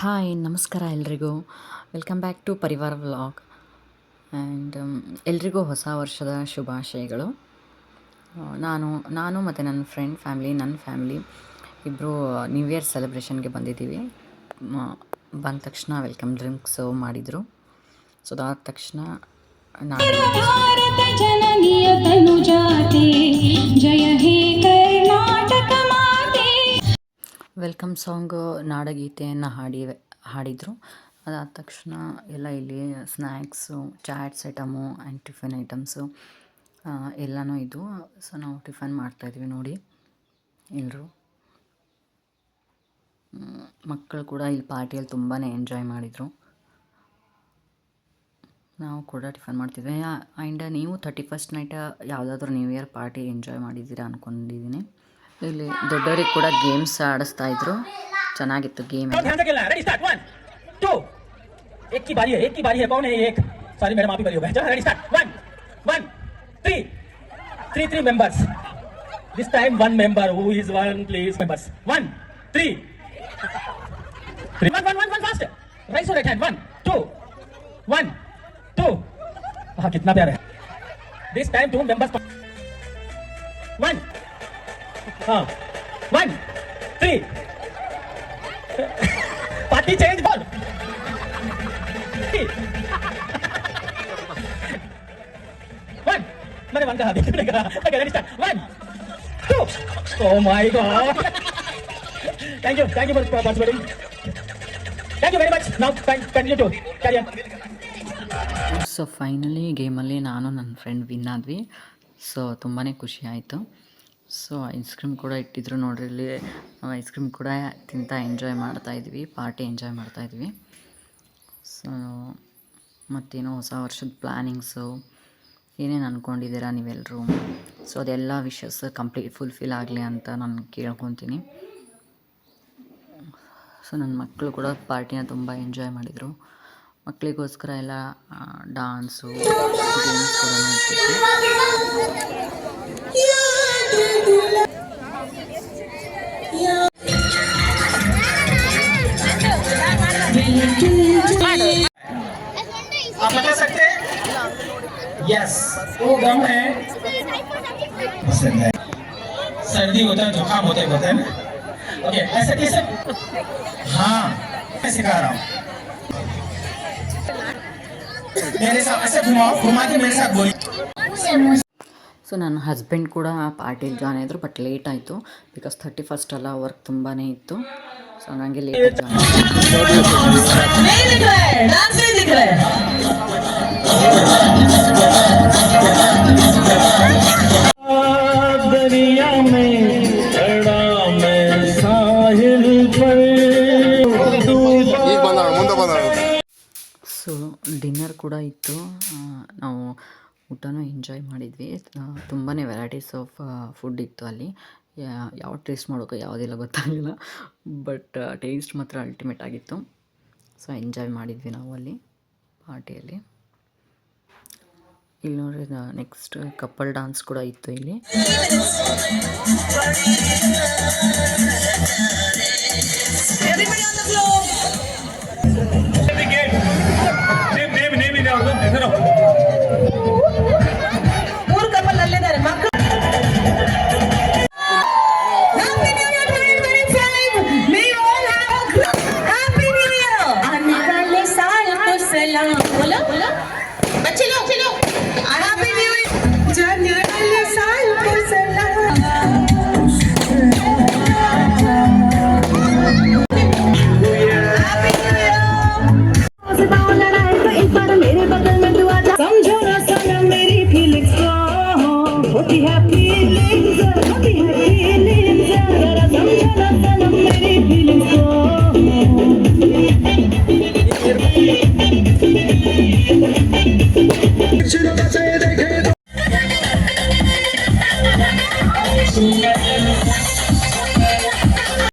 Hi ನಮಸ್ಕಾರ ಎಲ್ರಿಗೂ. Welcome back to ಪರಿವಾರ ವ್ಲಾಗ್. ಆ್ಯಂಡ್ ಎಲ್ರಿಗೂ ಹೊಸ ವರ್ಷದ ಶುಭಾಶಯಗಳು. ನಾನು ಮತ್ತು ನನ್ನ ಫ್ಯಾಮಿಲಿ ಇಬ್ಬರು ನ್ಯೂ ಇಯರ್ ಸೆಲೆಬ್ರೇಷನ್ಗೆ ಬಂದಿದ್ದೀವಿ. ಬಂದ ತಕ್ಷಣ ವೆಲ್ಕಮ್ ಡ್ರಿಂಕ್ ಸರ್ವ್ ಮಾಡಿದರು. ಸೊ ಅದಾದ ತಕ್ಷಣ ಭಾರತ ಜನನಿಯ ತನುಜಾತೆ ಜಯ ಹೇ ಕರ್ನಾಟಕ ಮಾತೆ ವೆಲ್ಕಮ್ ಸಾಂಗ್ ನಾಡಗೀತೆಯನ್ನು ಹಾಡಿದರು. ಅದಾದ ತಕ್ಷಣ ಎಲ್ಲ ಇಲ್ಲಿ snacks, chats item and tiffin items ಎಲ್ಲನೂ ಇದ್ದು. ಸೊ ನಾವು ಟಿಫನ್ ಮಾಡ್ತಾಯಿದ್ವಿ ನೋಡಿ ಎಲ್ಲರೂ. ಮಕ್ಕಳು ಕೂಡ ಇಲ್ಲಿ ಪಾರ್ಟಿಯಲ್ಲಿ ತುಂಬಾ ಎಂಜಾಯ್ ಮಾಡಿದರು. ನಾವು ಕೂಡ ಟಿಫನ್ ಮಾಡ್ತಿದ್ವಿ. ಆ್ಯಂಡ್ ನೀವು 31st ನೈಟ್ ಯಾವುದಾದ್ರೂ ನ್ಯೂ ಇಯರ್ ಪಾರ್ಟಿ ಎಂಜಾಯ್ ಮಾಡಿದ್ದೀರಾ ಅಂದ್ಕೊಂಡಿದ್ದೀನಿ. ಇಲ್ಲಿ ದೊಡ್ಡವರಿಗೆ ಕೂಡ ಗೇಮ್ಸ್ ಆಡಿಸ್ತಾಯಿದ್ರು. ಚೆನ್ನಾಗಿತ್ತು ಗೇಮ್. एक की बारी है कौन है एक सॉरी मैडम आप ही करियो बेटा ready start 1 3 members this time one member who is one please members 1 3 1 fast raise your right hand 1 2 हाँ कितना प्यारा है this time two members 1 हाँ 1 3 party change ball One. मैंने वन कहा देखने का okay ready start 1 2 oh my god thank you for participating thank you very much now continue to carry on. So finally ಗೇಮಲ್ಲಿ ನಾನು ನನ್ನ ಫ್ರೆಂಡ್ ವಿನ್ ಆದ್ವಿ. So ತುಂಬಾ ಖುಷಿ ಆಯಿತು. ಸೊ ಐಸ್ ಕ್ರೀಮ್ ಕೂಡ ಇಟ್ಟಿದ್ರು ನೋಡ್ರಿ ಇಲ್ಲಿ. ಐಸ್ ಕ್ರೀಮ್ ಕೂಡ ತಿಂತಾ ಎಂಜಾಯ್ ಮಾಡ್ತಾಯಿದ್ವಿ, ಪಾರ್ಟಿ ಎಂಜಾಯ್ ಮಾಡ್ತಾಯಿದ್ವಿ. ಸೊ ಮತ್ತೇನೋ ಹೊಸ ವರ್ಷದ ಪ್ಲ್ಯಾನಿಂಗ್ಸು ಏನೇನು ಅಂದ್ಕೊಂಡಿದ್ದೀರಾ ನೀವೆಲ್ಲರೂ. ಸೊ ಅದೆಲ್ಲ ವಿಷಸ್ ಫುಲ್ಫಿಲ್ ಆಗಲಿ ಅಂತ ನಾನು ಕೇಳ್ಕೊತೀನಿ. ಸೊ ನನ್ನ ಮಕ್ಕಳು ಕೂಡ ಪಾರ್ಟಿನ ತುಂಬ ಎಂಜಾಯ್ ಮಾಡಿದರು. ಮಕ್ಕಳಿಗೋಸ್ಕರ ಎಲ್ಲ ಡಾನ್ಸು ಗೇಮ್ಸ್ ಕೂಡ आप बता सकते हैं यस वो गम है सर्दी होता है जुकाम होते हैं ना ओके ऐसे कैसे हाँ मैं सिखा रहा हूँ मेरे साथ ऐसे घुमा के मेरे साथ बोलिए. ಸೊ ನನ್ನ ಹಸ್ಬೆಂಡ್ ಕೂಡ ಪಾರ್ಟಿಲಿ ಜಾಯ್ನ್ ಆಯಿದ್ರು. ಬಟ್ ಲೇಟ್ ಆಯಿತು ಬಿಕಾಸ್ 31st ಅಲ್ಲ, ವರ್ಕ್ ತುಂಬಾ ಇತ್ತು. ಸೊ ನನಗೆ ಲೇಟ್ ಸೊ ಡಿನ್ನರ್ ಕೂಡ ಇತ್ತು. ನಾವು ಊಟನೂ ಎಂಜಾಯ್ ಮಾಡಿದ್ವಿ. ತುಂಬಾ ವೆರೈಟೀಸ್ ಆಫ್ ಫುಡ್ ಇತ್ತು ಅಲ್ಲಿ. ಯಾವ ಟೇಸ್ಟ್ ಮಾಡೋಕೆ ಯಾವುದೆಲ್ಲ ಗೊತ್ತಾಗಲಿಲ್ಲ. ಬಟ್ ಟೇಸ್ಟ್ ಮಾತ್ರ ಅಲ್ಟಿಮೇಟ್ ಆಗಿತ್ತು. ಸೊ ಎಂಜಾಯ್ ಮಾಡಿದ್ವಿ ನಾವು ಅಲ್ಲಿ ಪಾರ್ಟಿಯಲ್ಲಿ. ಇಲ್ಲಿ ನೋಡ್ರಿ ನೆಕ್ಸ್ಟ್ ಕಪಲ್ ಡಾನ್ಸ್ ಕೂಡ ಇತ್ತು ಇಲ್ಲಿ.